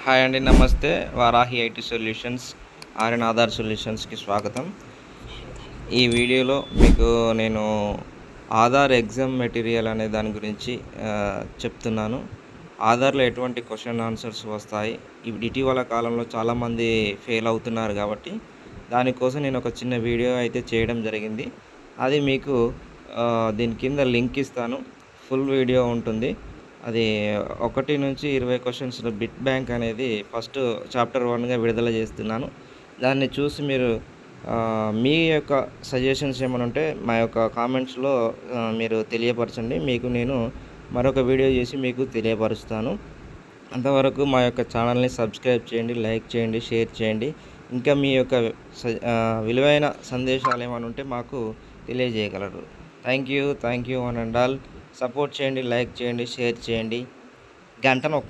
Hi అండి, నమస్తే. Varahi IT solutions, RN Aadhaar సొల్యూషన్స్కి స్వాగతం. ఈ వీడియోలో మీకు నేను ఆధార్ ఎగ్జామ్ మెటీరియల్ అనే దాని గురించి చెప్తున్నాను. ఆధార్లో ఎటువంటి క్వశ్చన్ ఆన్సర్స్ వస్తాయి, ఇటీవల కాలంలో చాలామంది ఫెయిల్ అవుతున్నారు కాబట్టి దానికోసం నేను ఒక చిన్న వీడియో అయితే చేయడం జరిగింది. అది మీకు దీని కింద లింక్ ఇస్తాను. ఫుల్ వీడియో ఉంటుంది. అది 1 నుంచి 20 క్వశ్చన్స్‌లో బిట్ బ్యాంక్ అనేది ఫస్ట్ చాప్టర్ 1గా విడుదల చేస్తున్నాను. దాన్ని చూసి మీరు మీ యొక్క సజెషన్స్ ఏమైనా ఉంటే మా యొక్క కామెంట్స్‌లో మీరు తెలియపరచండి. మీకు నేను మరొక వీడియో చేసి మీకు తెలియపరుస్తాను. అంతవరకు మా యొక్క ఛానల్ని సబ్స్క్రైబ్ చేయండి, లైక్ చేయండి, షేర్ చేయండి. ఇంకా మీ యొక్క విలువైన సందేశాలు ఏమైనా ఉంటే మాకు తెలియజేయగలరు. Thank you one and all. Support చేయండి, లైక్ చేయండి, షేర్ చేయండి, గంట నొక్కండి.